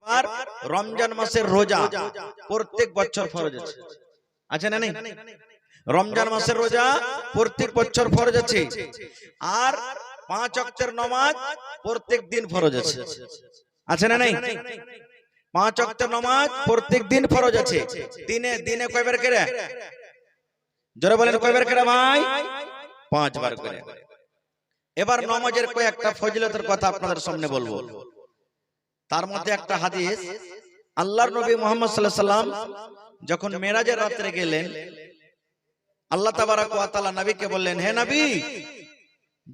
এবার রমজান মাসের রোজা প্রত্যেক বছর ফরজ আছে, আছে না নেই? রমজান মাসের রোজা প্রত্যেক বছর ফরজ আছে। আর 5 ওয়াক্তের নামাজ প্রত্যেক দিন ফরজ আছে, আছে না নেই? 5 ওয়াক্তের নামাজ প্রত্যেক দিন ফরজ আছে। দিনে দিনে কয়বার করে? জোরে বলেন কয়বার করে ভাই? 5 বার করে। এবার নামাজের কয়েকটা ফজিলতের কথা আপনাদের সামনে বলবো। তার মধ্যে একটা হাদিস, আল্লাহর নবী মুহাম্মদ সাল্লাল্লাহু আলাইহি সাল্লাম যখন মেরাজের রাতে গেলেন, আল্লাহ তাবারক ওয়া তাআলা নবীকে বললেন, হে নবী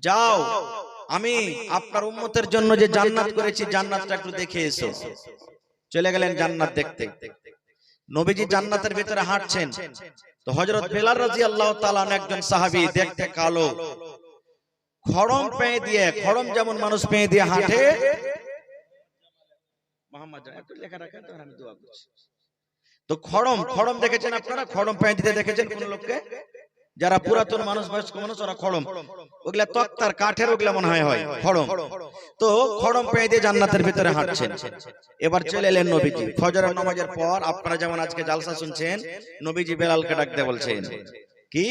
যাও, আমি আপনার উম্মতের জন্য যে জান্নাত করেছি জান্নাতটা একটু দেখে এসো। চলে গেলেন জান্নাত দেখতে। নবীজি জান্নাতের ভিতরে হাঁটছেন, তো হযরত বেলাল রাদিয়াল্লাহু তাআলা একজন সাহাবী, দেখতে কালো, খড়ম পেয়ে দিয়ে, খড়ম যেমন মানুষ পেয়ে দিয়ে হাঁটে, মোহাম্মদ একটু লেখা রাখেন তো আমি দোয়া করছি। তো খড়ম, খড়ম দেখেছেন আপনারা? খড়ম পেয়ে দিতে দেখেছেন কোন লোককে? যারা পুরাতন মানুষ, বয়স্ক মানুষ, ওরা খড়ম, ওগুলা তক্তার কাঠের, ওগুলা মনে হয় খড়ম। তো খড়ম পেয়ে দিয়ে জান্নাতের ভিতরে হাঁটছেন। এবার চলে এলেন নবীজি ফজরের নামাজের পর। আপনারা যেমন আজকে জালসা শুনছেন, নবীজি বেলালকে ডাকতে বলছেন। কি?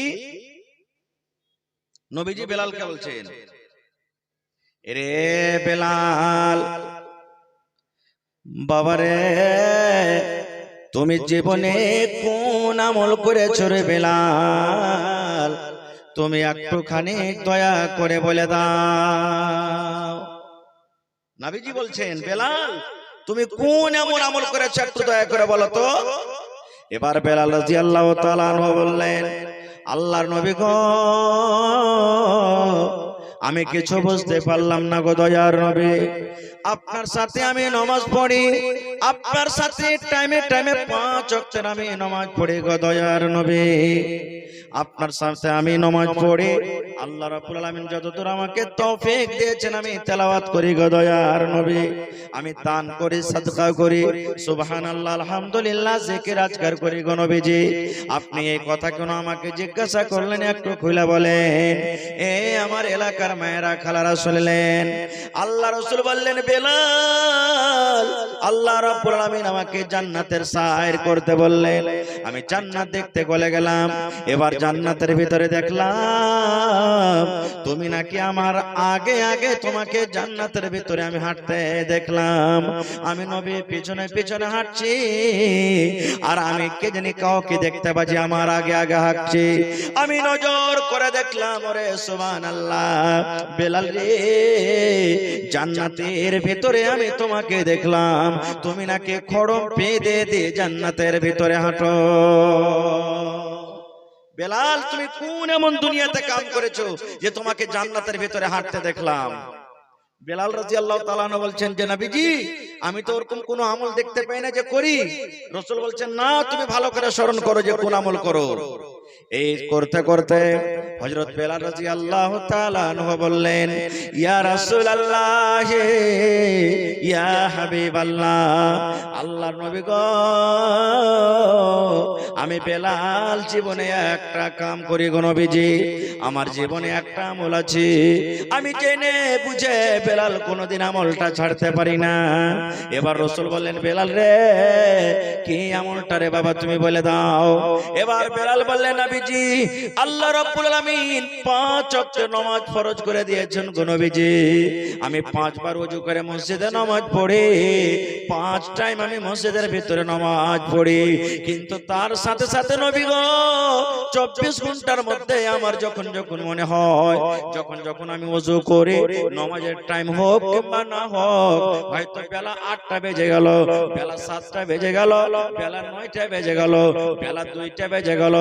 নবীজি বেলালকে বলছেন, রে বেলাল, বাবারে তুমি জীবনে কোন আমল করেছো রে বেলাল? তুমি একটুখানি দয়া করে বলে দাও। নবীজি বলছেন, বেলাল তুমি কোন এমন আমল করেছো একটু দয়া করে বলো তো। এবার বেলাল রাদিয়াল্লাহু তাআলা আনহু বললেন, আল্লাহর নবী গো, আমি কিছু বুঝতে পারলাম না গো দয়ার নবী। আপনার সাথে আমি নামাজ পড়ি, আপনার সাথে টাইমে টাইমে 5 ওয়াক্তের আমি নামাজ পড়ি গো দয়ার নবী। আপনার সাথে আমি নামাজ পড়ি, আল্লাহ রাব্বুল আলামিন যতদূর আমাকে তৌফিক দিয়েছেন আমি তেলাওয়াত করি গো দয়ার নবী। আমি দান করি, সাদকা করি, সুবহানাল্লাহ, আলহামদুলিল্লাহ, জিকির আজকার করি গো নবীজি। আপনি এই কথা কেন আমাকে জিজ্ঞাসা করলেন একটু খুলে বলেন। এ আমার এলাকার মায়েরা, খালারা শুনলেন। আল্লাহ রাসূল বললেন, বেলাল আল্লাহ রাব্বুল আলামিন আমাকে জান্নাতের সাইর করতে বললেন। আমি জান্নাত দেখতে চলে গেলাম। এবার জান্নাতের ভিতরে দেখলাম তুমি নাকি আমার আগে আগে, তোমাকে জান্নাতের ভিতরে আমি হাঁটতে দেখলাম। আমি নবী পিছনে পিছনে হাঁটছি, আর আমি কে জানি কাউকে দেখতে পাচ্ছি আমার আগে আগে হাঁটছি। আমি নজর করে দেখলাম, ওরে সুবহানাল্লাহ, বেলাল রে, জান্নাতের ভিতরে আমি তোমাকে দেখলাম, তুমি নাকি খড়ম বেঁধে দিয়ে জান্নাতের ভিতরে হাঁটো। বেলাল তুমি কোন এমন দুনিয়াতে কাম করেছো যে তোমাকে জান্নাতের ভিতরে হাঁটতে দেখলাম? বেলাল রাদিয়াল্লাহু তাআলা আনহু বলছেন যে নবীজি, আমি তো ওরকম কোন আমল দেখতে পাই না যে করি। রাসূল বলছেন, না, তুমি ভালো করে স্মরণ করো যে কোন আমল করো। এই করতে করতে হযরত বেলাল রাদিয়াল্লাহু তাআলা আনহু বললেন, ইয়া রাসূলুল্লাহ, ইয়া হাবিবাল্লাহ, আল্লাহর নবী গো, আমি বেলাল জীবনে একটা কাম করি গো নবীজি। আমার জীবনে একটা আমল আছে, আমি জেনে বুঝে বেলাল কোনদিন আমলটা ছাড়তে পারি না। এবার রাসূল বললেন, বেলাল রে, কি আমলটা রে বাবা, তুমি বলে দাও। এবার বেলাল বললেন, নবীজি আল্লাহ রাব্বুল আলামিন 5 ওয়াক্তের নামাজ ফরজ করে দিয়েছেন গো নবীজি। আমি 5 বার ওযু করে মসজিদে নামাজ পড়ি, 5 টাইম আমি মসজিদের ভিতরে নামাজ পড়ি। কিন্তু তার সাথে সাথে নবী গো, 24 ঘন্টার মধ্যে আমার যখন যখন মনে হয়, যখন যখন আমি ওযু করি, নামাজের টাইম হোক কিংবা না হোক, হয়তো বেলা 8টা বেজে গেল, বেলা 7টা বেজে গেল, বেলা 9টা বেজে গেল, বেলা 2টা বেজে গেল,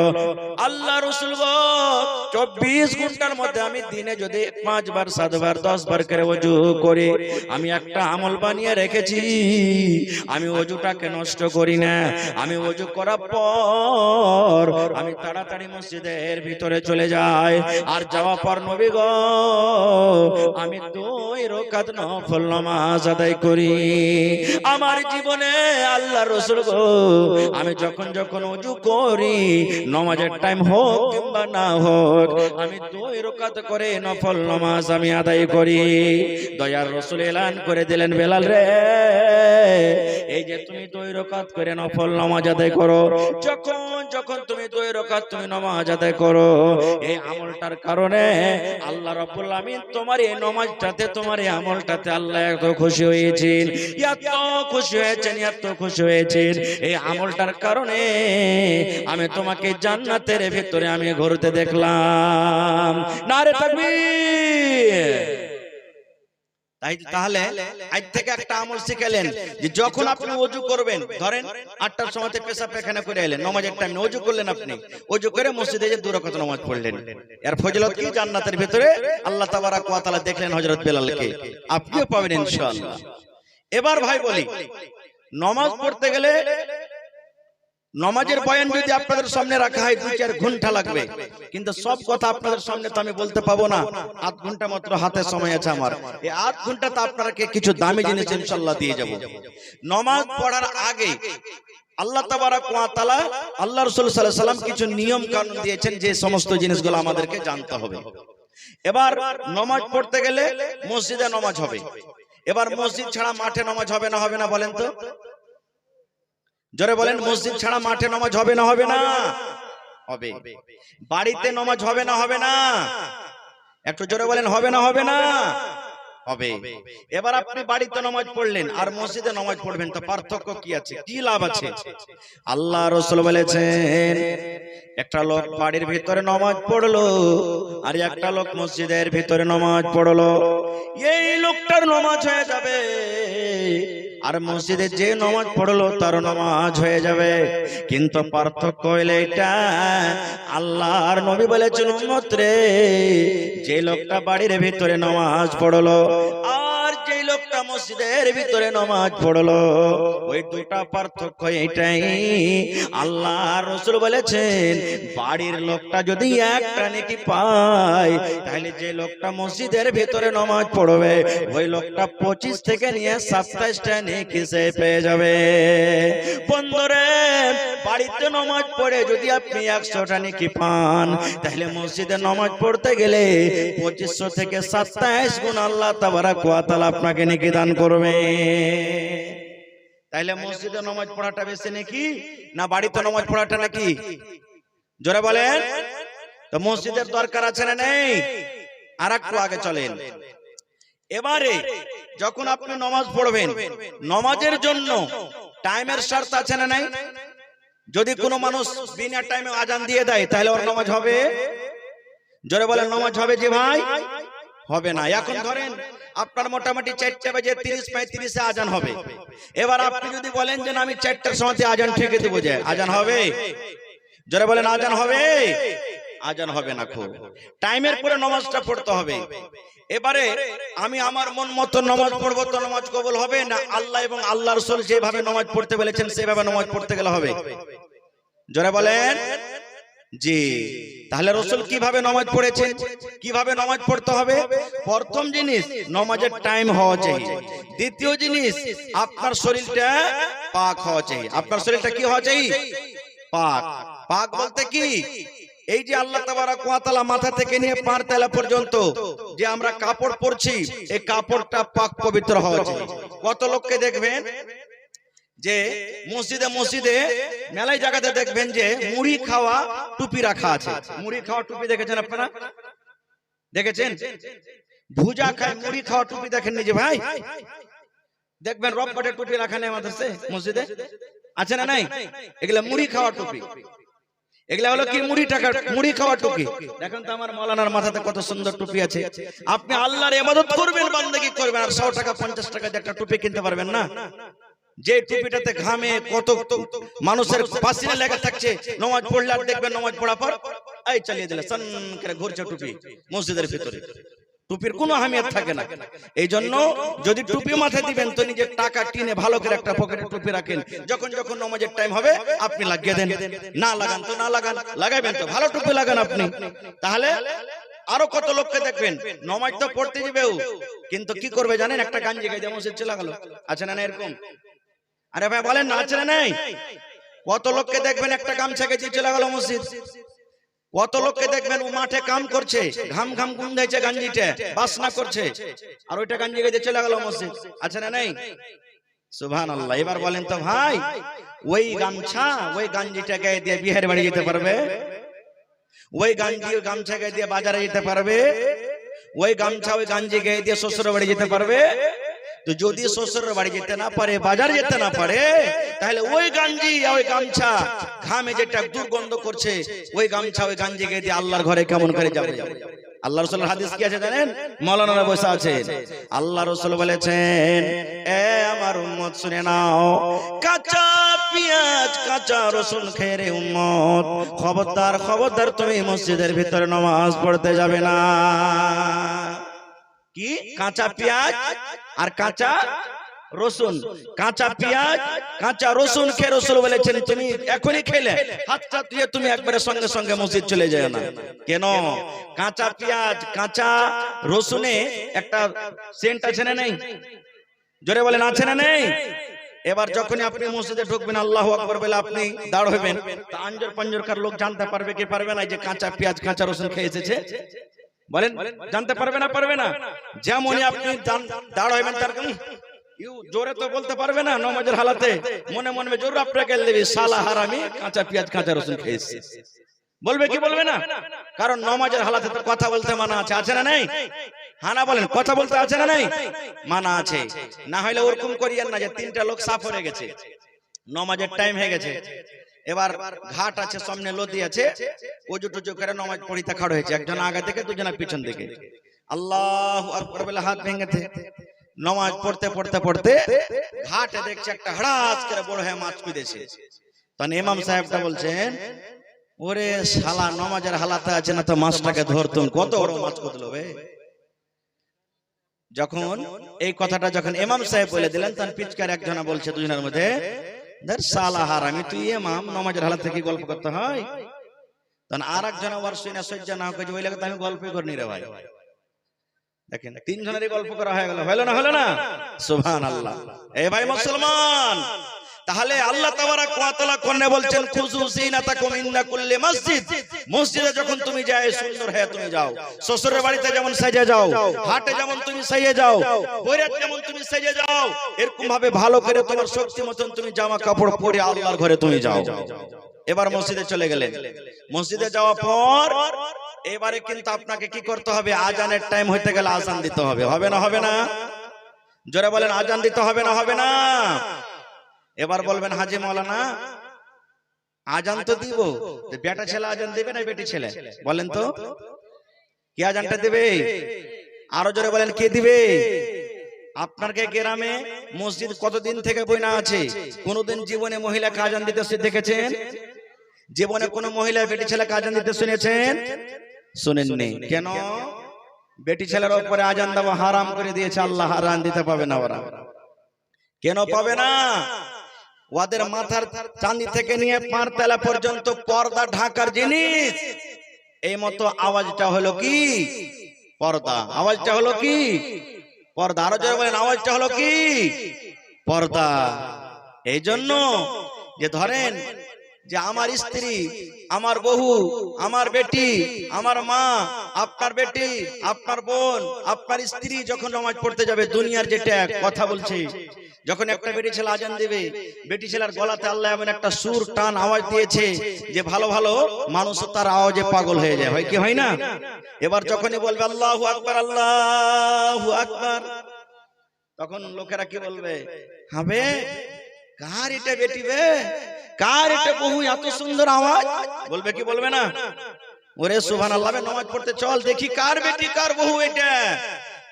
আল্লাহ রাসূল গো, 24 ঘন্টার মধ্যে আমি দিনে যদি 5 বার, 7 বার, 10 বার করে ওযু করি, আমি একটা আমল বানিয়ে রেখেছি। আমি ওযুটাকে নষ্ট করি না। আমি ওযু করার পর আমি তাড়াতাড়ি মসজিদের ভিতরে চলে যাই, আর যাওয়ার পর নবী গো, আমি 2 রাকাত নফল নামাজ আদায় করি। আমার জীবনে আল্লাহ রাসূল গো, আমি যখন যখন ওযু করি, নামাজের নমাজের টাইম হোক কিংবা না হোক, আমি 2 রাকাত করে নফল নামাজ আমি আদায় করি। দয়ার রাসূল এলান করে দিলেন, বেলাল রে, এই যে তুমি 2 রাকাত করে নফল নামাজ আদায় করো, যখন তুমি 2 রাকাত তুমি নামাজ আদায় করো, এই আমলটার কারণে আল্লাহ রাব্বুল আমিন তোমার এই নামাজটাতে, তোমার এই আমলটাতে আল্লাহ এত খুশি হয়েছেন, এত খুশি হয়েছেন, এত খুশি হয়েছেন। এই আমলটার কারণে আমি তোমাকে জান্নাতের ভিতরে আমি ঘুরতে দেখলাম। নারে তাকবীর। তাহলে আজ থেকে একটা আমল শিখালেন যে যখন আপনি ওযু করবেন, ধরেন 8টার সময়তে পেশাব পায়খানা করে এলেন, নামাজের টাইমে ওযু করলেন, আপনি ওযু করে মসজিদে যে 2 রাকাত নামাজ পড়লেন, এর ফজিলত কি? জান্নাতের ভিতরে আল্লাহ তাবারাক ওয়া তাআলা দেখলেন হযরত বেলালকে, আপনিও পাবেন ইনশাআল্লাহ। এবার ভাই বলি, নামাজ পড়তে গেলে নামাজের বয়ান যদি আপনাদের সামনে রাখা হয় 2-4 ঘন্টা লাগবে, কিন্তু সব কথা আপনাদের সামনে তো আমি বলতে পাবো না। 8 ঘন্টা মাত্র হাতে সময় আছে আমার, এই 8 ঘন্টাতে আপনাদেরকে কিছু দামি জিনিস ইনশাআল্লাহ দিয়ে যাব। নামাজ পড়ার আগে আল্লাহ তাবারাক ওয়া তাআলা, আল্লাহ রাসূল সাল্লাল্লাহু আলাইহি ওয়াসাল্লাম কিছু নিয়ম কানুন দিয়েছেন, যে সমস্ত জিনিসগুলো আমাদেরকে জানতে হবে। এবার নামাজ পড়তে গেলে মসজিদে নামাজ হবে। এবার মসজিদ ছাড়া মাঠে নামাজ হবে না? হবে না বলেন তো? জোরে বলেন, মসজিদ ছাড়া মাঠে নামাজ হবে না? হবে না? হবে। বাড়িতে নামাজ হবে না? হবে না? একটু জোরে বলেন, হবে না? হবে না? হবে। এবার আপনি বাড়িতে নামাজ পড়লেন আর মসজিদে নামাজ পড়বেন, তো পার্থক্য কি আছে, কি লাভ আছে? আল্লাহ রাসূল বলেছেন, একটা লোক বাড়ির ভিতরে নামাজ পড়লো আর একটা লোক মসজিদের ভিতরে নামাজ পড়লো, এই লোকটার নামাজ হয়ে যাবে, আর মসজিদে যে নামাজ পড়লো তার নামাজ হয়ে যাবে। কিন্তু পার্থক্য হইলে এটা, আল্লাহর নবী বলেছেন, উম্মত রে, যে লোকটা বাড়ির ভিতরে নামাজ পড়লো আর যে লোকটা মসজিদের ভিতরে নামাজ পড়লো, ওই দুটা পার্থক্য এটাই। আল্লাহর রাসূল বলেছেন, বাড়ির লোকটা যদি একটা নেকি পায়, তাহলে যে লোকটা মসজিদের ভিতরে নামাজ পড়বে, ওই লোকটা 25 থেকে নিয়ে 27টা নেকি সে পেয়ে যাবে। বন্ধুরে, বাড়িতে নামাজ পড়ে যদি আপনি 100টা নেকি পান, তাহলে মসজিদে নামাজ পড়তে গেলে 2500 থেকে 27 গুণ আল্লাহ তাবারাক ওয়া তাআলা আপনাকে নেকি দান করবে। তাহলে মসজিদে নামাজ পড়াটা বেশি নাকি না বাড়িতে নামাজ পড়াটা নাকি? জোরে বলেন। তো মসজিদের দরকার আছে না নেই? আর একটু আগে চলেন। এবারে যখন আপনি নামাজ পড়বেন, নামাজের জন্য টাইমের শর্ত আছে না নাই? যদি কোনো মানুষ বিনা টাইমে আজান দিয়ে দেয়, তাহলে ওর নামাজ হবে? জোরে বলেন, নামাজ হবে যে ভাই? হবে না। এখন ধরেন আপনার মোটামুটি 4টা বাজে 30-35 এ আজান হবে। এবার আপনি যদি বলেন যে আমি 4টার সময় আজান ঠেকে দেবো, যে আজান হবে? জোরে বলেন, আজান হবে? আজান হবে না। খুব টাইমের পরে নামাজটা পড়তে হবে। এবারে আমি আমার মন মতো নামাজ পড়বো, তো নামাজ কবুল হবে না? আল্লাহ এবং আল্লাহর রাসূল যেভাবে নামাজ পড়তে বলেছেন সেভাবে নামাজ পড়তে গেলে হবে? জোরে বলেন জি। তাহলে রাসূল কিভাবে নামাজ পড়েছেন, কিভাবে নামাজ পড়তে হবে? প্রথম জিনিস, নামাজের টাইম হওয়া চাই। দ্বিতীয় জিনিস, আপনার শরীরটা পাক হওয়া চাই। আপনার শরীরটা কি হওয়া চাই? পাক। পাক বলতে কি? এই যে আল্লাহ তাবারাক ওয়া তাআলা মাথা থেকে নিয়ে পার তলা পর্যন্ত যে আমরা কাপড় পরছি, এই কাপড়টা পাক পবিত্র হওয়া চাই। কত লোককে দেখবেন যে মসজিদে মেলায় জায়গাতে দেখবেন যে মুড়ি খাওয়া টুপি রাখা আছে। মুড়ি খাওয়া টুপি দেখেছেন আপনারা? দেখেছেন? ভুজা খায় মুড়ি খাওয়া টুপি দেখেননি যে ভাই? দেখবেন রববাটের টুপি রাখা নেই আমাদের মসজিদে, আছে না নাই? এগুলা মুড়ি খাওয়া টুপি। এগুলা হলো কি? মুড়ি খাওয়া টুপি। দেখেন তো আমার মাওলানার মাথাতে কত সুন্দর টুপি আছে। আপনি আল্লাহর ইবাদত করবেন, বান্দাগি করবেন, আর 100 টাকা 50 টাকা দিয়ে একটা টুপি কিনতে পারবেন না? যে টুপিটাতে ঘামে কত মানুষের পাসিনা লেগে থাকছে, নামাজ পড়লে আর দেখবেন নামাজ পড়া পর এই চালিয়ে দিলে সন করে ঘুরছে টুপি মসজিদের ভিতরে। টুপির কোনো আহমিয়ত থাকে না। এই জন্য যদি টুপি মাথায় দিবেন, তো নিজের টাকা টিনে ভালো করে একটা পকেটে টুপি রাখেন। যখন যখন নামাজের টাইম হবে আপনি লাগিয়ে দেন। না লাগান তো না লাগান, লাগাইবেন তো ভালো টুপি লাগান আপনি। তাহলে আরো কত লোককে দেখবেন নামাজ তো পড়তে যাবেও, কিন্তু কি করবে জানেন? একটা গাঞ্জি গাইতে মসজিদ চলে গেল। আছে না এরকম? আরে ভাই বলেন না, আছে না নাই? কত লোককে দেখবেন একটা গামছা গেছে চলে গেল মসজিদ। কত লোককে দেখবেন ও মাঠে কাম করছে, ঘাম ঘাম গুন্ধাইছে গাঞ্জিটা, বাসনা করছে, আর ওইটা গাঞ্জি গাইতে চলে গেল মসজিদ। আছে না নেই? সুবহানাল্লাহ। এবার বলেন তো ভাই, ওই গামছা ওই গাঞ্জিটা গায়ে দিয়ে বিয়ের বাড়ি যেতে পারবে? ওই গামছা গায়ে দিয়ে বাজারে যেতে পারবে? ওই গামছা ওই গাঞ্জি গায়ে দিয়ে শ্বশুর বাড়ি যেতে পারবে? তো যদি শ্বশুর বাড়ি যেতে না পারে, বাজার যেতে না পারে, তাহলে ওই গাঞ্জি ওই গামছা ঘামে যেটা দুর্গন্ধ করছে, ওই গামছা ওই গাঞ্জি গায়ে দিয়ে আল্লাহর ঘরে কেমন করে যাবে? আল্লাহ রাসূলের হাদিস কি আছে জানেন? মাওলানারা বসে আছেন, আল্লাহ রাসূল বলেছেন, এ আমার উম্মত শুনে নাও, কাঁচা পেঁয়াজ কাঁচা রসুন খেয়ে রে উম্মত, খবরদার খবরদার তুমি মসজিদের ভিতরে নামাজ পড়তে যাবে না। কি? কাঁচা পেঁয়াজ আর কাঁচা রসুন, কাঁচা পেঁয়াজ কাঁচা রসুন খেয়ে রাসূল বলেছেন তুমি এখনই খেলে হাতটা ধুয়ে তুমি একবারে সঙ্গে সঙ্গে মসজিদ চলে যায় না। কেন? কাঁচা পেঁয়াজ কাঁচা রসুনে একটা সেন্ট আছে না নেই? জোরে বলেন আছে না নেই? এবার যখনই আপনি মসজিদে ঢুকবেন আল্লাহু আকবার বলে আপনি দাঁড় হবেন, তা আঞ্জর পাঞ্জরকার লোক জানতে পারবে কি পারবে না যে কাঁচা পেঁয়াজ কাঁচা রসুন খেয়ে এসেছে? বলেন, জানতে পারবে না পারবে না? যেমনই আপনি দাঁড় হবেন তার জোরে তো বলতে পারবে না, নামাজের হালাতে মনে মনে জোর আপনাকে দেবে, শালা হারামি কাঁচা পেঁয়াজ কাঁচা রসুন খেয়েছে। বলবে কি বলবে না? কারণ নামাজের হালাতে তো কথা বলতে মানা আছে, আছে না নেই? হানা বলেন, কথা বলতে আছে না নেই? মানা আছে। না হলে ওরকম করিয়েন না যে তিনটা লোক সাফ হয়ে গেছে, নামাজের টাইম হয়ে গেছে, এবার ঘাট আছে সামনে, নদী আছে, ওজু টুজু করে নামাজ পড়িতে খাড় হয়েছে, একজন আগে থেকে দুজন পিছন দিকে, আল্লাহু আকবার বলে হাত ভেঙেছে, নামাজ পড়তে পড়তে পড়তে ঘাটে দেখছে একটা হড়াস করে বড় হয়ে মাছ কুইদেছে। তখন ইমাম সাহেবটা বলছেন, ওরে শালা নামাজের হালাতে আছে না তো মাছটাকে ধরতুন, কত বড় মাছ কুদলো বে। যখন এই কথাটা যখন ইমাম সাহেব বলে দিলেন, তখন পিচকার একজনা বলছে দুজনের মধ্যে, ধর শালা হারামি, তুই ইমাম, নামাজের হালাত থেকে গল্প করতে হয়? তখন আর একজনা ওয়ার শুনে সহ্য না করে ওই লাগে আমি গল্পই করিনি রে ভাই। দেখেন তিনজনেরই গল্প করা হয়ে গেল, হলো না? হলো না? সুবহানাল্লাহ। এ ভাই মুসলমান, তাহলে আল্লাহ তাবারাক ওয়া তাআলা কোরআনে বলছেন, খুযু যিনাতাকুম ইনদা কুল্লি মসজিদ, মসজিদে যখন তুমি যাও সুন্দর হয়ে তুমি যাও, শ্বশুরের বাড়িতে যেমন সেজে যাও, হাটে যেমন তুমি সেজে যাও, বৈরাত যেমন তুমি সেজে যাও, এরকম ভাবে ভালো করে তোমার শক্তি মতন তুমি জামা কাপড় পরে আল্লাহর ঘরে তুমি যাও। এবার মসজিদে চলে গেলেন, মসজিদে যাওয়ার পর এবারে কিন্তু আপনাকে কি করতে হবে? আজানের টাইম হইতে গেলে আজান দিতে হবে, হবে না? হবে না? জোরে বলেন, আজান দিতে হবে না? হবে না? এবার বলবেন, হাজি মাওলানা আজান তো দিব, বেটা ছেলে আজান দিবে না বেটি ছেলে? বলেন তো, কি আজানটা দিবে? আরো জোরে বলেন, কে দিবে? আপনার গ্রামে মসজিদ কতদিন থেকে বইনা আছে? কোনদিন জীবনে মহিলাকে আজান দিতে দেখেছেন? জীবনে কোন মহিলা বেটি ছেলেকে আজান দিতে শুনেছেন? শুনেননি। কেন? বেটি ছেলের উপরে আজান দেওয়া হারাম করে দিয়েছে আল্লাহ, আজান দিতে পাবে না ওরা। কেন পাবে না? ওদের মাথার চাঁদি থেকে নিয়ে পার তলা পর্যন্ত পর্দা ঢাকার জিনিস। এই মতো আওয়াজটা হলো কি? পর্দা। আওয়াজটা হলো কি? পর্দা। আরো জোরে বলেন, আওয়াজটা হলো কি? পর্দা। এই জন্য যে ধরেন যে আমার স্ত্রী, আমার বহু, আমার বেটি, আমার মা, আপনার বেটি, আপনার বোন, আপনার স্ত্রী যখন নামাজ পড়তে যাবে, দুনিয়ার যেটা কথা বলছে, যখন একটা বেটি ছেলে আজান দিবে, বেটি ছেলের গলাতে আল্লাহ এমন একটা সুর টান আওয়াজ দিয়েছে যে ভালো ভালো মানুষ তার আওয়াজে পাগল হয়ে যায়, হয় কি হয় না? এবার যখনই বলবে আল্লাহু আকবার, আল্লাহু আকবার, তখন লোকেরা কি বলবে? হবে কার এটা বেটি বে, কার এটা বহু, এত সুন্দর আওয়াজ? বলবে কি বলবে না? ওরে সুবহানাল্লাহ, নামাজ পড়তে চল দেখি কার বেটি কার বহু এটা,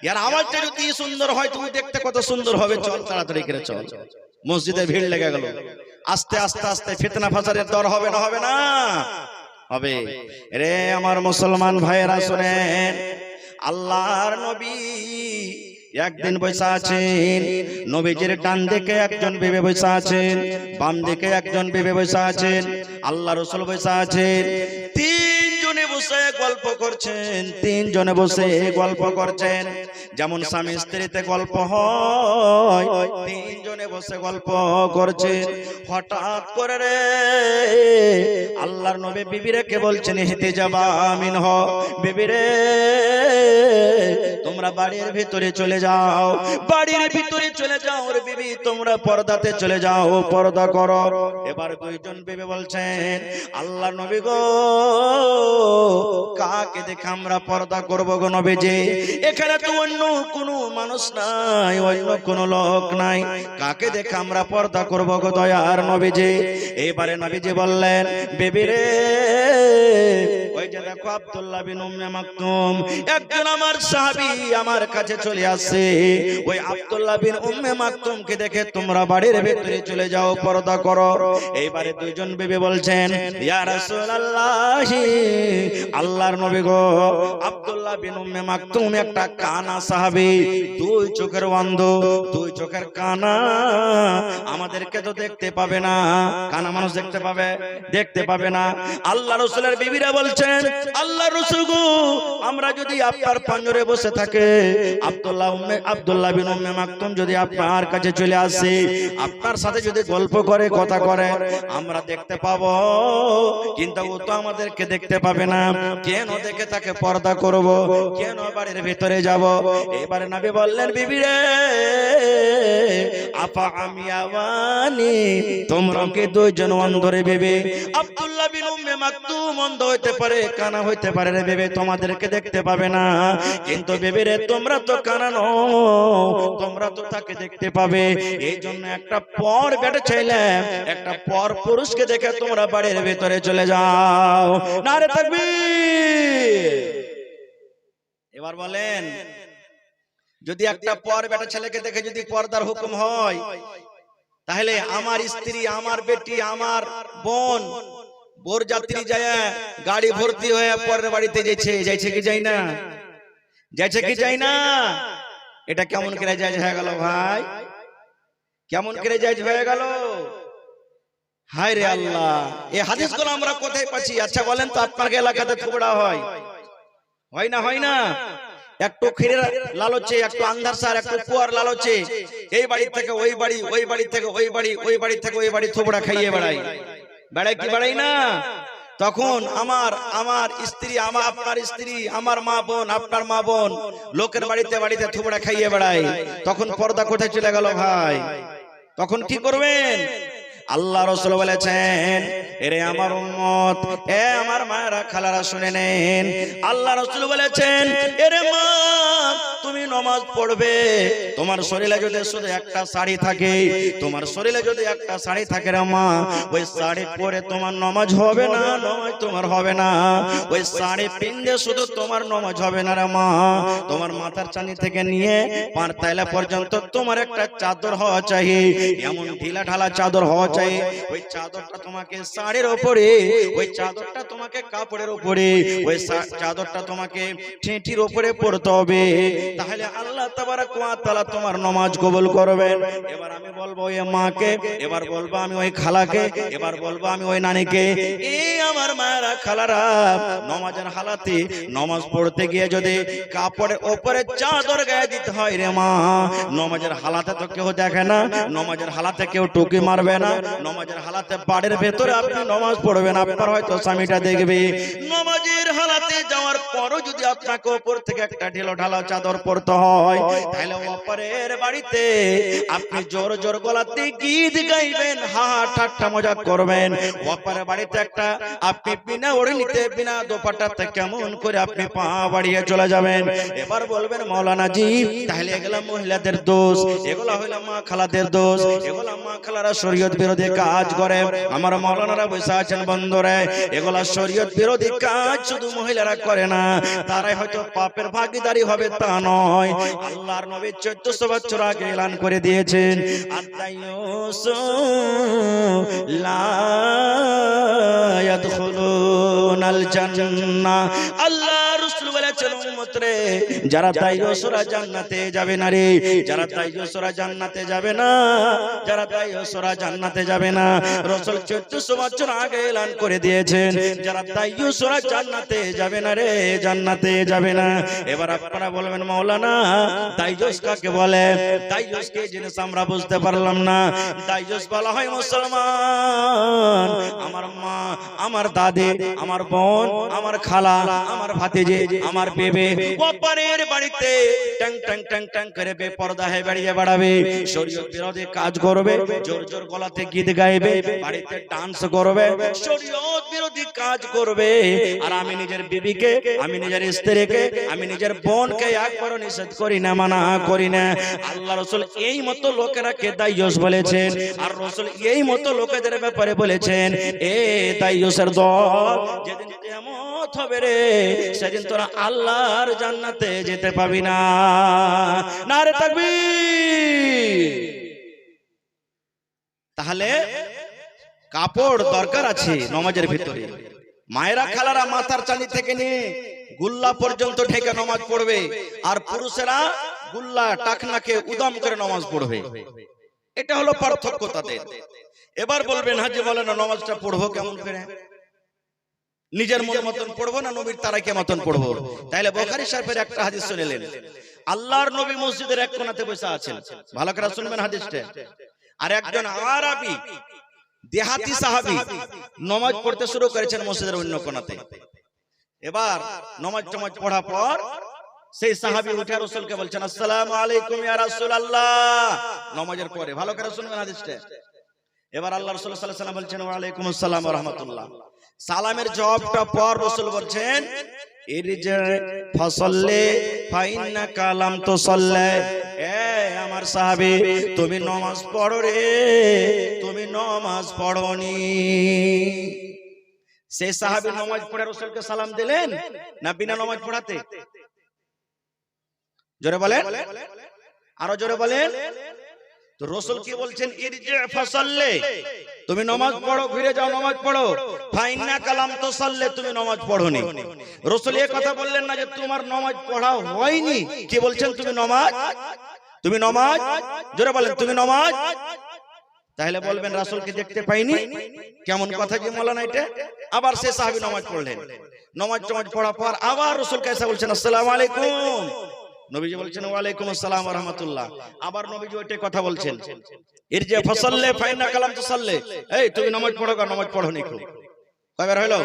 यार आवाजটা যদি সুন্দর হয় তুমি দেখতে কত সুন্দর হবে, চল তাড়াতাড়ি করে চল। মসজিদে ভিড় লেগে গেল, আস্তে আস্তে আস্তে ফিতনা ফাসাদের দর হবে না? হবে না? হবে। রে আমার মুসলমান ভাইয়েরা শুনেন, আল্লাহর নবী একদিন বসে আছেন, নবীজির ডান দিকে একজন বিবি বসে আছেন, বাম দিকে একজন বিবি বসে আছেন, আল্লাহ রাসূল বসে আছেন, তিনজনে বসে বসে গল্প করছেন, তিনজনে বসে গল্প করছেন। যেমন স্বামী স্ত্রীতে গল্প হয়, তিনজনে বসে গল্প করছেন। হঠাৎ করে রে আল্লাহর নবী বিবি রেখে বলছেন, হেঁটে যাবা আমিন হ, বিবি রে তোমরা বাড়ির ভিতরে চলে যাও, বাড়ির ভিতরে চলে যাও রে বিবি, তোমরা পর্দাতে চলে যাও, পর্দা করো। এবার দুইজন বিবি বলছেন, আল্লাহর নবী গো কাকে দেখে আমরা পর্দা করব গো নবীজি? এখানে তো অন্য কোনো মানুষ নাই, অন্য কোনো লোক নাই, কাকে দেখে আমরা পর্দা করব গো দয়ার নবীজি? এইবারে নবীজি বললেন, বিবি রে ওই যে দেখো আব্দুল্লাহ বিন উম্মে মাকতুম, একজন আমার সাহাবী আমার কাছে চলে আসে, ওই আব্দুল্লাহ বিন উম্মে মাকতুমকে দেখে তোমরা বাড়ির ভিতরে চলে যাও, পর্দা করো। এইবারে দুইজন বিবি বলছেন, ইয়া রাসূলুল্লাহ, আল্লাহর নবী গো আব্দুল্লাহ বিন উম্মে মাকতুম একটা কানা সাহাবী, দুই চোখের অন্ধ, দুই চোখের কানা, আমাদেরকে তো দেখতে পাবে না, কানা মানুষ দেখতে পাবে? দেখতে পাবে না। আল্লাহ রাসূলের বিবিরা বলছেন, আল্লাহ রাসূল গো আমরা যদি আপনার পাঞ্জরে বসে থাকে, আব্দুল্লাহ বিন উম্মে মাকতুম যদি আপনার কাছে চলে আসে, আপনার সাথে যদি গল্প করে, কথা করে, আমরা দেখতে পাবো, কিন্তু ও তো আমাদেরকে দেখতে পাবে না, কেন দেখে তাকে পর্দা করব, কেন বাড়ির ভিতরে যাব? এবারে নবী বললেন, বিবি রে আপা আমি আওয়ানি, তোমরা কি দুইজন অন্ধ রে বিবি? আব্দুল্লাহ বিন উম্মে মাকতুম অন্ধ হইতে পারে, কানা হইতে পারে রে বিবি, তোমাদেরকে দেখতে পাবে না, কিন্তু বিবি রে তোমরা তো কানা নও, তোমরা তো তাকে দেখতে পাবে। এই জন্য একটা পর বেটা চাইলাম, একটা পর পুরুষকে দেখে তোমরা বাড়ির ভিতরে চলে যাও। নারে তাকবীর। এবার বলেন, যদি একটা পর বেটা ছেলেকে দেখে যদি পর্দার হুকুম হয়, তাহলে আমার স্ত্রী, আমার বেটি, আমার বোন বোর যাত্রী যায় গাড়ি ভর্তি হয়ে পরের বাড়িতে যাইছে কি যাই না? যাইছে কি যাই না? এটা কেমন করে জায়েজ হয়ে গেল ভাই? কেমন করে জায়েজ হয়ে গেল? হায় রে আল্লাহ, এই হাদিসগুলো আমরা কোথায় পাচ্ছি? আচ্ছা বলেন তো, আপনার এলাকাতে থুবড়া হয়? হয় না? হয় না? একটু ক্ষীরের লালচে, একটু আন্ধার সার, একটু কুয়ার লালচে এই বাড়ি থেকে ওই বাড়ি, ওই বাড়ি থেকে ওই বাড়ি, ওই বাড়ি থেকে ওই বাড়ি থুবড়া খাইয়ে বেড়াই। বেড়াই কি বেড়াই না? তখন আমার স্ত্রী, আপনার স্ত্রী, আমার মা বোন, আপনার মা বোন লোকের বাড়িতে বাড়িতে থুবড়া খাইয়ে বেড়াই, তখন পর্দা কোথায় চলে গেল ভাই? তখন কি করবেন? আল্লাহ রাসূল বলেছেন, এরে আমার উম্মত, এ আমার মায়েরা খালারা শুনে নেন, আল্লাহ রাসূল বলেছেন, এরে মা তুমি নামাজ পড়বে, তোমার শরীরে যদি শুধু একটা শাড়ি থাকে, তোমার শরীরে যদি একটা শাড়ি থাকে রে মা, ওই শাড়ি পরে তোমার নামাজ হবে না, নামাজ তোমার হবে না। ওই শাড়ি পিনলে শুধু তোমার নামাজ হবে না রে মা, তোমার মাথার চানি থেকে নিয়ে পার তাইলা পর্যন্ত তোমার একটা চাদর হওয়া চাই, এমন ঢিলা ঢালা চাদর হওয়া চাই। ওই চাদরটা তোমাকে শাড়ির উপরে, ওই চাদরটা তোমাকে কাপড়ের উপরে, ওই চাদরটা তোমাকে ঠেঁটির উপরে পড়তে হবে, তাহলে আল্লাহ তাবারক ওয়া তাআলা তোমার নামাজ কবুল করবেন। এবার আমি বলবো ওই মাকে, এবার বলবো আমি ওই খালাকে, এবার বলবো আমি ওই নানিকে, এই আমার মায়েরা খালারা নামাজের হালাতে নামাজ পড়তে গিয়ে যদি কাপড়ের উপরে চাদর গায়ে দিতে হয় রে মা, নামাজের হালাতে তো কেউ দেখে না, নামাজের হালাতে কেউ টুকি মারবে না, নামাজের হালাতে বাড়ির ভেতরে আপনি নামাজ পড়বেন, আপনার হয়তো স্বামীটা দেখবে। নামাজের হালাতে যাওয়ার পরও যদি আপনাকে উপর থেকে একটা ঢিলো ঢালা চাদর পড়তে হয়, তাহলে ওপরের বাড়িতে আপনি জোর জোর গলাতে গীত গাইবেন, হা ঠাট্টা মজা করবেন। ওপরের বাড়িতে একটা আপনি বিনা ওড়নিতে, বিনা দোপাট্টাতে কেমন করে আপনি পা বাড়িয়ে চলে যাবেন। এবার বলবেন মাওলানা জি, তাহলে এগুলা মহিলাদের দোষ, এগুলা হইল মা খালাদের দোষ, এগুলা মা খালারা শরীয়ত বিরোধী কাজ করে। আমার মাওলানারা বসে আছেন বন্ধুরে, এগুলা শরীয়ত বিরোধী কাজ শুধু মহিলারা করে না, তারাই হয়তো পাপের ভাগীদারি হবে তা নয়। আল্লাহর নবী 1400 বছর আগে এলান করে দিয়েছেন, আত্তাইয়ুসু লা ইয়াদখুলুনাল জান্নাহ। আল্লাহ রাসূল বলেছেন, উম্মত উম্মতরে, যারা দায়ুস ওরা জান্নাতে যাবে না রে, যারা দায়ুস ওরা জান্নাতে যাবে না, যারা দায়ুস ওরা জান্নাতে যাবে না। রাসূল 1400 বছর আগে এলান করে দিয়েছেন, যারা দায়ুস ওরা জান্নাতে যাবে না রে, জান্নাতে যাবে না। এবার আপনারা বলবেন মাওলানা দায়ুস কাকে বলে? দায়ুস কে জিনিস আমরা বুঝতে পারলাম না। দায়ুস বলা হয় মুসলমান, আমার মা, আমার দাদি, আমার বোন, আমার খালা, আমার ভাতিজি, আমার বেবে অপরের বাড়িতে টং টং টং টং করে বেপরদা হয়ে বেরিয়ে বেড়াবে, শরীয়ত বিরোধী কাজ করবে, জোর জোর গলাতে গীত গাইবে, বাড়িতে ডান্স করবে, শরীয়ত বিরোধী কাজ করবে। আর আমি নিজের বিবিকে, আমি নিজের স্ত্রীকে, আমি নিজের বোনকে একবারও নিষেধ করি না, মানা করি না। আল্লাহ রাসূল এই মতো লোকেরাকে দায়ুস বলেছেন, আর রাসূল এই মতো লোকেদের ব্যাপারে বলেছেন এ দায়ুসের দল, যেদিন কিয়ামত হবে রে সেদিন তোরা আল্লাহর জান্নাতে যেতে পাবি না। নারে তাকবীর। তাহলে কাপড় দরকার আছে নামাজের ভিতরে। মায়েরা খালারা মাথার চাঁদি থেকে নিয়ে গুল্লা পর্যন্ত ঢেকে নামাজ পড়বে, আর পুরুষেরা গুল্লা টাকনাকে উদম করে নামাজ পড়বে। এটা হলো পার্থক্য তাদের। এবার বলবেন হাজি বলেন নামাজটা পড়বো কেমন করে? নিজের মন মতন পড়বো না নবীর তারাকে মতন পড়বো? তাইলে বুখারী শরীফের একটা হাদিস শুনলেন, আল্লাহর নবী মসজিদের এক কোণাতে বসে আছেন, ভালো করে শুনবেন হাদিসটা। আর একজন আরবি দেহাতি সাহাবী নামাজ পড়তে শুরু করেছেন মসজিদের অন্য কোণাতে। এবার নামাজ পড়া পর সেই সাহাবী উঠে রাসূলকে বলছেন আসসালামু আলাইকুম ইয়া রাসূলুল্লাহ, নামাজের পরে। ভালো করে শুনবেন হাদিসটা। এবার আল্লাহ রাসূল সাল্লাল্লাহু আলাইহি ওয়াসাল্লাম বলছেন ওয়া আলাইকুম আসসালাম ওয়া রাহমাতুল্লাহ। সালামের জবাবটা পর রাসূল বলছেন ইরজি ফাসাল্লি ফাইন্নাকা লাম তুসাল্লি, এ আমার সাহাবী তুমি নামাজ পড়ো রে, তুমি নামাজ পড়োনি। সেই সাহাবী নামাজ পড়ে রাসূলকে সালাম দিলেন না বিনা নামাজ পড়াতে? জোরে বলেন, আরো জোরে বলেন। তো রাসূল কি বলছেন? ইরজি ফাসাল্লি, তুমি নামাজ পড়ো, ফিরে যাও নামাজ পড়ো। ফাইন্নাকা লাম তুসাল্লি, তুমি নামাজ পড়োনি। রাসূল এই কথা বললেন না যে তোমার নামাজ পড়া হয়নি, কি বলছেন? তুমি নামাজ, তুমি নামাজ, জোরে বলেন তুমি নামাজ। তাহলে বলবেন রাসূলকে দেখতে পাইনি, কেমন কথা যে মাওলানা এটা। আবার সে সাহাবী নামাজ পড়লেন, নামাজ পড়া পর আবার রাসূলকে এসে বলছেন আসসালামু আলাইকুম। নবীজি বলছেন ওয়া আলাইকুম আসসালাম ওয়া রাহমাতুল্লাহ। আবার নবীজি ওইটাই কথা বলছেন ইরজি ফাসাল্লি ফাইন্নাকা লাম তুসাল্লি, এই তুমি নামাজ পড়ো, নামাজ পড়োনি। কয়বার হলো?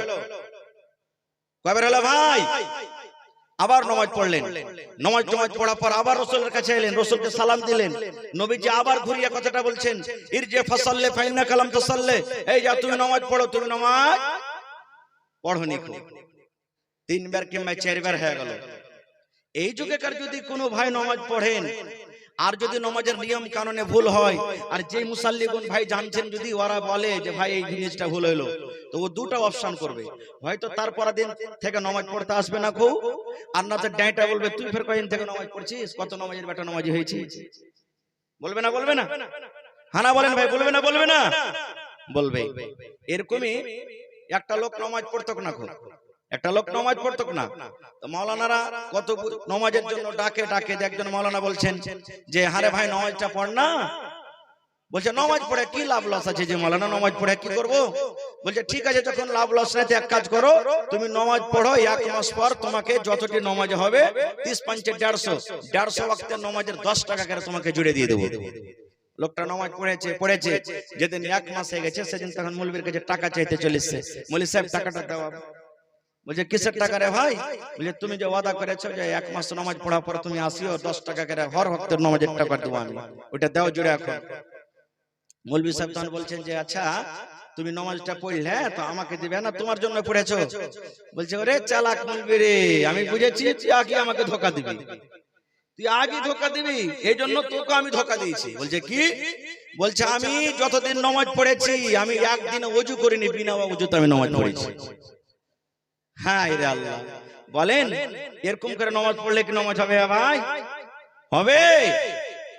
কয়বার হলো ভাই? আবার নামাজ পড়লেন, নামাজ পড়া পর আবার রাসূলের কাছে এলেন, রাসূলকে সালাম দিলেন। নবীজি আবার ঘুরিয়ে কথাটা বলছেন ইরজি ফাসাল্লি ফাইন্নাকা লাম তুসাল্লি, এই যা তুমি নামাজ পড়ো, তুমি নামাজ পড়োনি। তিনবার কিংবা চারবার হয়ে গেল। এই যুগেকার যদি কোনো ভাই নামাজ পড়েন আর যদি নামাজের নিয়ম কানুনে ভুল হয়, আর যে মুসাল্লিগুন ভাই জানছেন যদি ওরা বলে যে ভাই এই জিনিসটা ভুল হলো, তো ও দুটো অপশন করবে, হয়তো তারপর দিন থেকে নামাজ পড়তে আসবে না খুব, আর না তো ডাইটা বলবে তুই ফের কয়দিন থেকে নামাজ পড়ছিস, কত নামাজের বেটা নামাজি হয়েছে। বলবে না? বলবে না? হানা বলেন ভাই, বলবে না? বলবে না? বলবে। এরকমই একটা লোক নামাজ পড়তো না, খুব একটা লোক নামাজ পড়তো না। তো মাওলানারা কত নামাজের জন্য ডাকে ডাকে, একজন মাওলানা বলছেন যে হারে ভাই নামাজটা পড় না। বলছে নামাজ পড়ে কি লাভ লস আছে যে মাওলানা, নামাজ পড়ে কি করব? বলছে ঠিক আছে, যখন লাভ লস নাই এক কাজ করো, তুমি নামাজ পড়ো, 1 মাস পর তোমাকে যতটি নামাজ হবে 30 5 150 ওয়াক্তের নামাজের 10 টাকা করে তোমাকে জুড়ে দিয়ে দেবো। লোকটা নামাজ পড়েছে, যেদিন 1 মাস হয়ে গেছে সেদিন তখন মৌলবীর কাছে টাকা চাইতে চলেছে। মৌলবী সাহেব টাকাটা দাও। বলছে কিসের টাকা রে ভাই? বলছে তুমি যে ওয়াদা করেছো যে 1 মাস নামাজ পড়ার পর তুমি আসিও, 10 টাকা করে হর ওয়াক্তের নামাজের টাকা দেবো আমি, ওটা দাও জুড়ে এখন। মৌলবী সাহেব তখন বলছেন যে আচ্ছা তুমি নামাজটা পড়লে তো আমাকে দিবে না, তোমার জন্য পড়েছো। বলছে ওরে চালাক মৌলবী রে, আমি বুঝেছি তুই আগে আমাকে ধোকা দিবি, তুই আগে ধোকা দিবি, এই জন্য তোকে আমি ধোকা দিয়েছি। বলছে কি? বলছে আমি যতদিন নামাজ পড়েছি আমি একদিনে ওযু করিনি, বিনা ওযুতে আমি নামাজ পড়েছি। হ্যাঁ রে আল্লাহ, বলেন এরকম করে নামাজ পড়লে কি নামাজ হবে ভাই? হবে?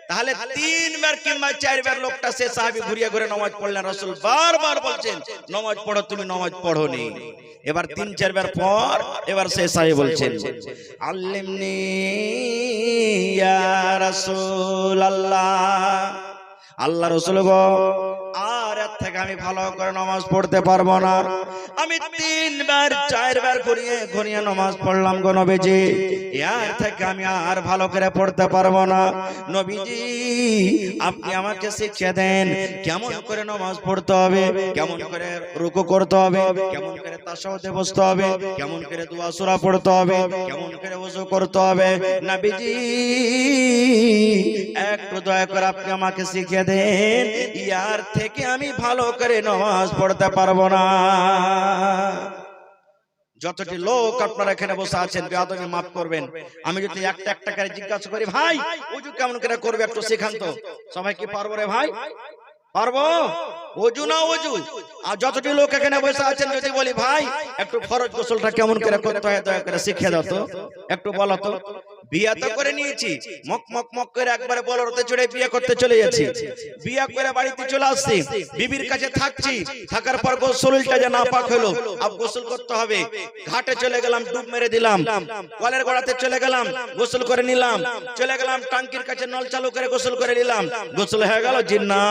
তাহলে 3 বার কিংবা 4 বার লোকটা সে সাহাবী ঘুরিয়ে ঘুরে নামাজ পড়লেন, রাসূল বারবার বলছেন নামাজ পড়ো, তুমি নামাজ পড়োনি। এবার 3-4 বার পর এবার সে সাহাবী বলছেন আল্লিমনি ইয়া রাসূলুল্লাহ, আল্লাহ রাসূল গো আর এর থেকে আমি ভালো করে নামাজ পড়তে পারবো না। আমি 3 বার 4 বার ঘুরিয়ে নামাজ পড়লাম গো নবীজি, এর থেকে আমি আর ভালো করে পড়তে পারবো না। নবীজি আপনি আমাকে শিখিয়ে দেন কেমন করে নামাজ পড়তে হবে, কেমন করে রুকু করতে হবে, কেমন করে তাশাহুদে বসতে হবে, কেমন করে দোয়া সূরা পড়তে হবে, কেমন করে ওযু করতে হবে। নবীজি একটু দয়া করে আপনি আমাকে শিখিয়ে দেন, ইয়ার থেকে আমি ভালো করে নামাজ পড়তে পারবো না। যতটি লোক আপনারা এখানে বসে আছেন বেয়াদবি মাফ করবেন, আমি যদি একটা করে জিজ্ঞাসা করি ভাই ওযু কেমন করে করবে একটু শেখান তো, সবাই কি পারবো রে ভাই? পারবো? ওযু না ওযু। আর যতটি লোক এখানে বসে আছেন যদি বলি ভাই একটু ফরজ গোসলটা কেমন করে করতে হয় দয়া করে শিখিয়ে দাও তো, একটু বলো তো। বিয়ে তো করে নিয়েছি, মক মক মক করে একবারে বলরতে চড়ে বিয়ে করতে চলে যাচ্ছি, বিয়ে করে বাড়িতে চলে আসছি, বিবির কাছে থাকছি, থাকার পর গোসলটা যে নাপাক হলো, আব গোসল করতে হবে। ঘাটে চলে গেলাম, ডুব মেরে দিলাম, কলের গোড়াতে চলে গেলাম, গোসল করে নিলাম, চলে গেলাম টাঙ্কির কাছে নল চালু করে গোসল করে নিলাম, গোসল হয়ে গেল। জিন্না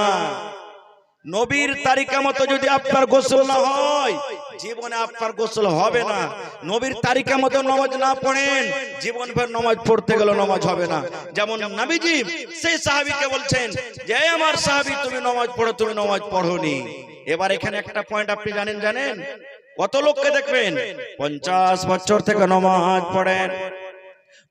নবীর তারিকা মতো যদি আপনার গোসল না হয় জীবনে আপনার গোসল হবে না। নবীর তারিকা মতো নামাজ না পড়েন জীবন ভর নামাজ পড়তে গেলে নামাজ হবে না। যেমন নবীজি সেই সাহাবীকে বলছেন যে আমার সাহাবী তুমি নামাজ পড়ো, তুমি নামাজ পড়োনি। এবার এখানে একটা পয়েন্ট আপনি জানেন কত লোককে দেখবেন 50 বছর থেকে নামাজ পড়েন,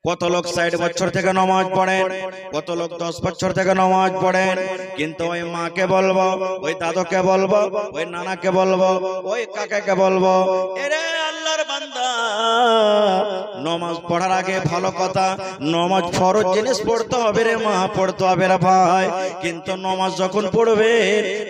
কত লোক 60 বছর থেকে নামাজ পড়েন, কত লোক 10 বছর থেকে নামাজ পড়েন, কিন্তু ওই মাকে বলবো, ওই দাদুকে বলবো, ওই নানাকে বলবো, ওই কাকাকে বলবো এরে আল্লাহর বান্দা নামাজ পড়ার আগে ভালো কথা নামাজ ফরজ জিনিস পড়তে হবে রে মা, পড়তে হবে রে ভাই। কিন্তু নামাজ যখন পড়বে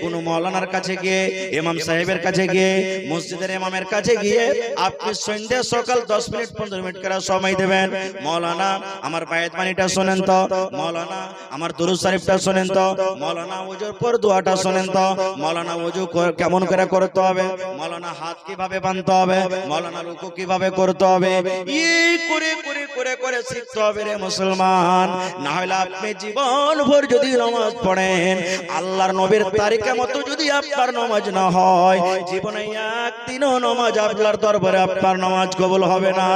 কোন মাওলানার কাছে গিয়ে, ইমাম সাহেবের কাছে গিয়ে, মসজিদের ইমামের কাছে গিয়ে আপনি সন্ধ্যা সকাল 10 মিনিট 15 মিনিট করে সময় দেবেন, মৌলানা আমার বায়াত বাণীটা শুনেন তো, মৌলানা আমার দুরূদ শরীফটা শুনেন তো, মৌলানা ওযুর পর দোয়াটা শুনেন তো, মৌলানা ওযু কেমন করে করতে হবে, মৌলানা হাত কিভাবে বাঁধতে হবে, মৌলানা রুকু কিভাবে করতে হবে, এই করে করে করে করে শিখতে হবে রে মুসলমান। না হলে আপনি জীবন ভর যদি নামাজ পড়েন আল্লাহর নবীর তারিকা মতো যদি আপনার নামাজ না হয় জীবনে একদিনও নামাজ আল্লাহর দরবারে আপনার নামাজ কবুল হবে না,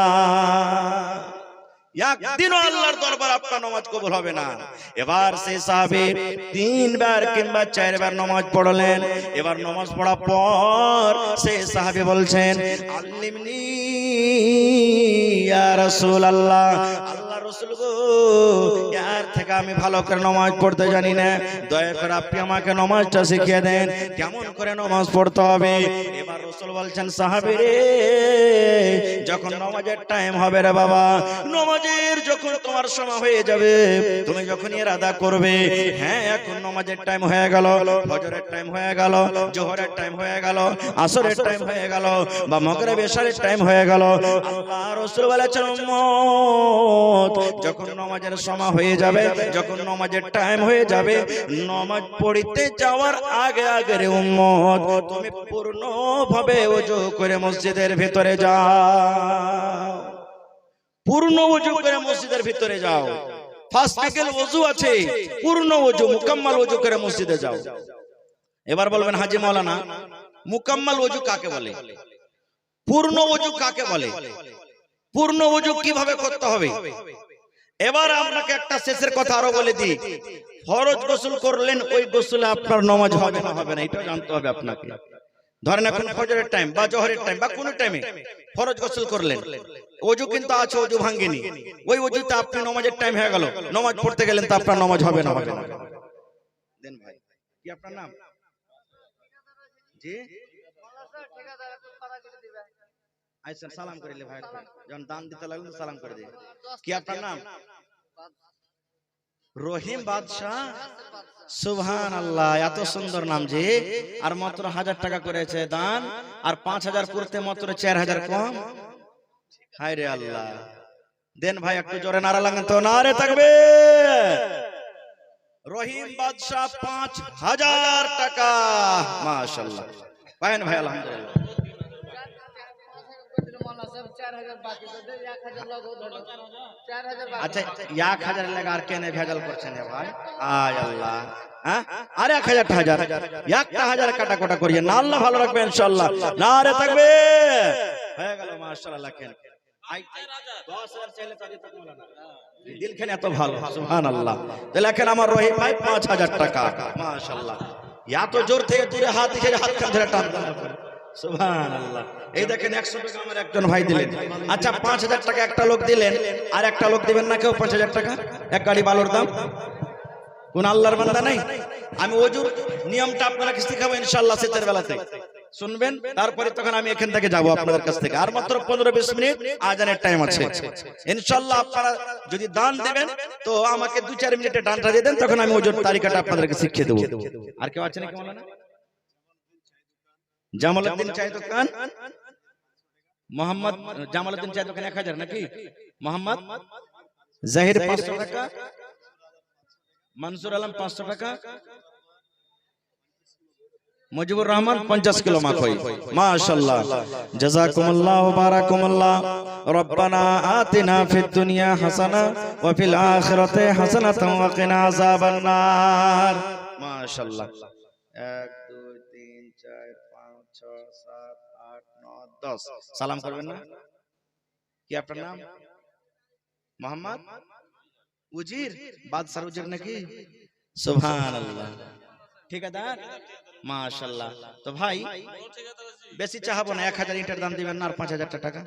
একদিনও আল্লাহর দরবারে আপনার নামাজ কবুল হবে না। এবার সেই সাহাবী 3 বার কিংবা 4 বার নামাজ পড়লেন। এবার নামাজ পড়ার পর সেই সাহাবী বলছেন আল্লিমনি ইয়া রাসূলুল্লাহ, আল্লাহর রাসূল গো এর থেকে আমি ভালো করে নামাজ পড়তে জানি না, দয়া করে আপনি আমাকে নামাজটা শিখিয়ে দেন কেমন করে নামাজ পড়তে হবে। এবার রাসূল বলছেন সাহাবী রে যখন নামাজের টাইম হবে রে বাবা, নামাজের যখন তোমার সময় হয়ে যাবে, তুমি যখন ইরাদা করবে হ্যাঁ এখন নামাজের টাইম হয়ে গেল, ফজরের টাইম হয়ে গেল, জোহরের টাইম হয়ে গেল, আসরের টাইম হয়ে গেল বা মাগরিব এশারের টাইম হয়ে গেল, আল্লাহ রাসূল বলেছেন উম্মত যখন নামাজের সময় হয়ে যাবে, যখন নামাজের টাইম হয়ে যাবে, নামাজ পড়তে যাওয়ার আগে আগে রে উম্মত তুমি পূর্ণভাবে ওযু করে মসজিদের ভিতরে যাও, পূর্ণ ওযু করে মসজিদের ভিতরে যাও। ফার্স্ট বিকেল ওযু আছে, পূর্ণ ওযু মুকাম্মাল ওযু করে মসজিদে যাও। এবার বলবেন হাজী মাওলানা মুকাম্মাল ওযু কাকে বলে, পূর্ণ ওযু কাকে বলে, পূর্ণ ওযু কিভাবে করতে হবে? এবার আপনাকে একটা শেষের কথা আরো বলে দিই, ফরজ গোসল করলেন ওই গোসলে আপনার নামাজ হবে না হবে না এটা জানতে হবে আপনাকে। ধরেন এখন ফজরের টাইম বা জোহরের টাইম বা কোন টাইমে ফরজ গোসল করলেন, ওযু কিন্তু আছে, ওযু ভাঙেনি, ওই ওযুতে আপনি নামাজের টাইম হয়ে গেল, নামাজ পড়তে গেলেন তো আপনার নামাজ হবে না হবে না। দেন ভাই কি আপনার নাম? জি আচ্ছা সালাম করিলে ভাই, যখন দান দিতে লাগলেন সালাম করে দিন। কি আপনার নাম? রহিম বাদশাহ, সুবহানাল্লাহ, এত সুন্দর নাম জি। আর মাত্র 1000 টাকা করেছে দান, আর 5000 করতে মাত্র 4000 কম। হায় রে আল্লাহ, দেন ভাই একটু জোরে নারা লাগান তো, নারে তাকবীর। রহিম বাদশাহ 5000 টাকা। মাশাআল্লাহ পায়েন ভাই আলহামদুলিল্লাহ। আচ্ছা 1000 লাগা আর কেনে ভেজাল করছেন ভাই? আয় আল্লাহ, হ্যাঁ আর 1000 একটা হাজার কাটা কোটা করিয়ে না, আল্লাহ ভালো রাখবে ইনশাআল্লাহ। নারে তাকবীর, হয়ে গেল মাশাআল্লাহ। লেখেন 10000 চাইলে তো দিতে পারবো না, দিলখানে এত ভালো সুবহানাল্লাহ। তো লেখেন আমার রহিম ভাই 5000 টাকা। মাশাআল্লাহ, এত জোর থেকে দূরে হাত দিয়ে হাত কান ধরে টান টান করে সুবহানাল্লাহ। এই দেখেন 100 টাকা আমার একজন ভাই দিলেন। আচ্ছা 5000 টাকা একটা লোক দিলেন, আর একটা লোক দিবেন না কেউ? 5000 টাকা এক গাড়ি বালুর দাম। কোন আল্লাহর বান্দা নাই? আমি ওজুর নিয়মটা আপনাকে শিখাবো ইনশাআল্লাহ শীতের বেলাতে, শুনবেন। তারপরে তখন আমি এখান থেকে যাব আপনাদের কাছ থেকে। আর মাত্র 15-20 মিনিট আজানের টাইম আছে ইনশাআল্লাহ। আপনারা যদি দান দিবেন তো আমাকে 2-4 মিনিটে দানটা দিয়ে দেন, তখন আমি ওজুর তালিকাটা আপনাদেরকে শিখিয়ে দেব। আর কেউ আছে নাকি মাওলানা? জামালউদ্দিন চায় দোকান, মোহাম্মদ জামালউদ্দিন চায় দোকান 1000 নাকি? মোহাম্মদ জাহির 500 টাকা, মনসুর আলম 500 টাকা, মুজিবুর রহমান 50 কিলো মাখই। মাশাআল্লাহ, জাযাকুমুল্লাহ ওয়া বারাকাকুমুল্লাহ। রব্বানা আতিনা ফিদ দুনিয়া হাসানা ওয়া ফিল আখিরাতি হাসানাতাও ওয়া কিনা আযাবান নার। মাশাআল্লাহ। 1 2 3 4 5 6 7 8 9 10 সালাম করবেন না? কি আপনার নাম? মোহাম্মদ উজির, বাদশাহ উজির নাকি? সুবহানাল্লাহ, ঠিকাদার। মাশাআল্লাহ। তো ভাই বেশি চাহাবো না, 1000 ইটের দাম দিবেন না, আর 5000 টাকা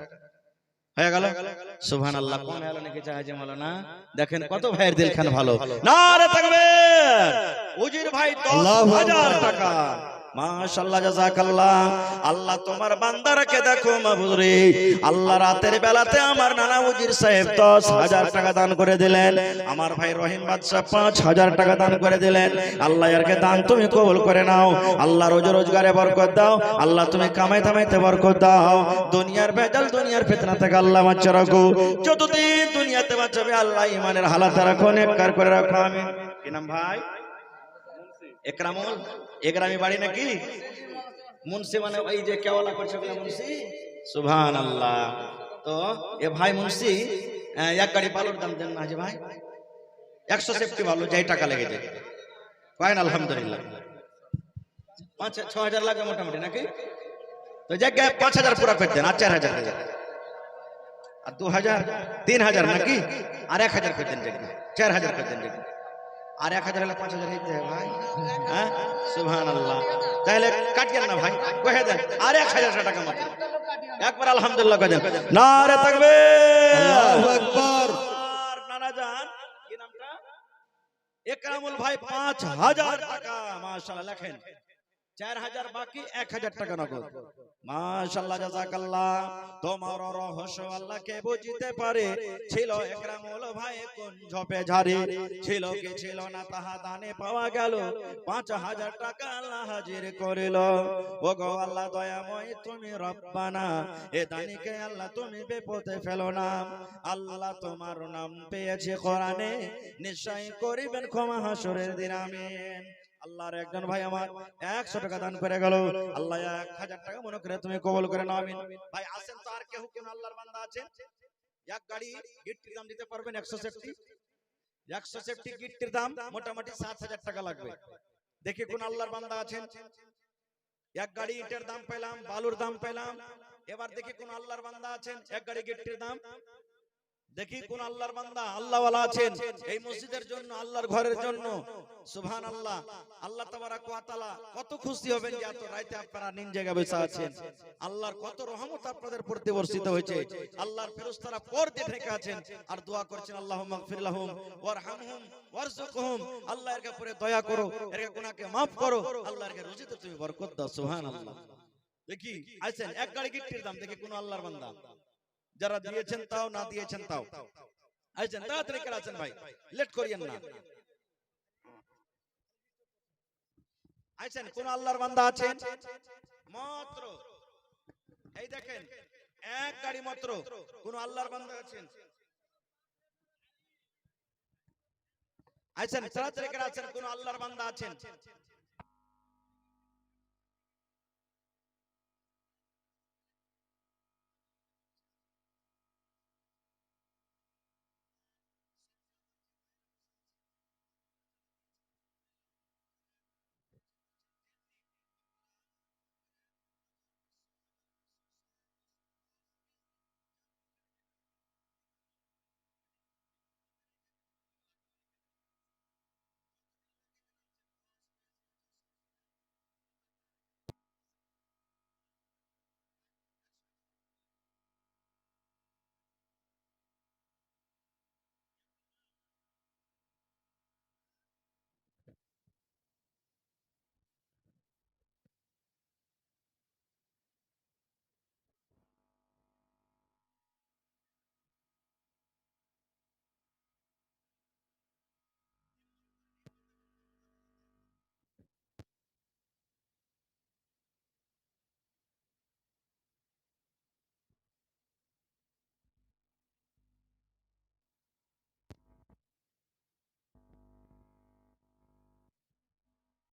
হয়ে গেল। সুবহানাল্লাহ। কোন হলো নাকি চাহাজে মাওলানা? দেখেন কত ভাইয়ের দিলখান ভালো। নারে তাকবীর। উজির ভাই 10000 টাকা। মাশাআল্লাহ, জাযাকাল্লাহ। আল্লাহ তোমার বান্দারকে দেখো মাবুদ রে। আল্লাহ রাতের বেলাতে আমার নানা উজির সাহেব 10000 টাকা দান করে দিলেন। আমার ভাই রহিম বাদশা 5000 টাকা দান করে দিলেন। আল্লাহ এরকে দান তুমি কবুল করে নাও। আল্লাহ রোজি রোজগারে বরকত দাও। আল্লাহ তুমি কামাই দামাইতে বরকত দাও। দুনিয়ার ভেজাল দুনিয়ার ফিতনা থেকে আল্লাহ বাঁচিয়ে রাখো। যতদিন দুনিয়াতে বাঁচাবে আল্লাহ ঈমানের হালাতে রাখো, নেককার করে রাখো। আমিন। কি নাম ভাই? একরামুল। একরামি বাড়ি নাকি? মুন্সি মানে ওই যে কেওয়ালা করছে বলে মুন্সি। সুবহানাল্লাহ। তো এ ভাই মুন্সি এক গাড়ি বালুর দাম দেন না যে ভাই? 100 সেফটি বালু যাই টাকা লেগে যায় কয়েন আলহামদুলিল্লাহ। 5-6000 লাগবে মোটামুটি নাকি? তো জায়গায় 5000 পুরা করে দেন, আর 4000 দেন, আর 2000 3000 নাকি? আর 1000 করে দেন, জায়গা 4000 করে দেন, আর 1000 হলে 5000 হইতে হবে ভাই। হ্যাঁ সুবহানাল্লাহ। তাহলে কাটিয়েন না ভাই, কহে দেন আর 1000 টাকা মাত্র। একবার আলহামদুলিল্লাহ কহে দেন। নারে তাকবীর, আল্লাহু আকবার। নানা জান কি নামটা? একরামুল ভাই 5000 টাকা। মাশাআল্লাহ। লেখেন 4000 বাকি, 1000 টাকা নগদ। মাশাআল্লাহ, জাযাকাল্লাহ। তোমার রহস্য আল্লাহ কে বুঝিতে পারে। ছিল একরামুল ভাই কোন ঝপে ঝাড়ে, ছিল কি ছিল না তাহা দানে পাওয়া গেল। 5000 টাকা আল্লাহ হাজির করিল। ওগো আল্লাহ দয়াময় তুমি রব্বানা, এ দানিকে আল্লাহ তুমি বিপদে ফেলো না। আল্লাহ তোমার নাম পেয়েছে কোরআনে, নিশ্চয় করিবেন ক্ষমা হাসরের দিন। আমিন। আল্লাহর একজন ভাই আমার 100 টাকা দান করে গেল। আল্লাহ 1000 টাকা মনে করে তুমি কবুল করে নাও। আমিন। ভাই আছেন তো আর কেউ কোন আল্লাহর বান্দা আছেন? এক গাড়ি গিট্টির দাম দিতে পারবেন? 100 সেফটি 100 সেফটি গিট্টির দাম মোটামুটি 7000 টাকা লাগবে। দেখি কোন আল্লাহর বান্দা আছেন? এক গাড়ি ইটের দাম পেলাম, বালুর দাম পেলাম। এবার দেখি কোন আল্লাহর বান্দা আছেন এক গাড়ি গিট্টির দাম। দেখি কোন আল্লাহর বান্দা আল্লাহওয়ালা আছেন এই মসজিদের জন্য, আল্লাহর ঘরের জন্য। সুবহানাল্লাহ। আল্লাহ তাবারাক ওয়া তাআলা কত খুশি হবেন যে এত রাতে আপনারা নিজ জায়গায় বসে আছেন। আল্লাহর কত রহমত আপনাদের প্রতি বর্ষিত হয়েছে। আল্লাহর ফেরেশতারা পর্দে ঢেকে আছেন আর দোয়া করছেন, আল্লাহুম্মা গফির লাহুম ওয়ারহামহুম ওয়ারযুকহুম। আল্লাহ এর উপরে দয়া করো, এর গুনাহকে maaf করো, আল্লাহ এর রুজিতে তুমি বরকত দাও। সুবহানাল্লাহ। দেখি আছেন এক গাড়ি গিট্টির দাম। দেখি কোন আল্লাহর বান্দা যারা দিয়েছেন তাও, না দিয়েছেন তাও আছেন। তাড়াতাড়ি করে আছেন ভাই, লেট করিয়েন না। আছেন কোন আল্লাহর বান্দা আছেন? মাত্র এই দেখেন এক গাড়ি মাত্র। কোন আল্লাহর বান্দা আছেন? আছেন তাড়াতাড়ি করে আছেন, কোন আল্লাহর বান্দা আছেন?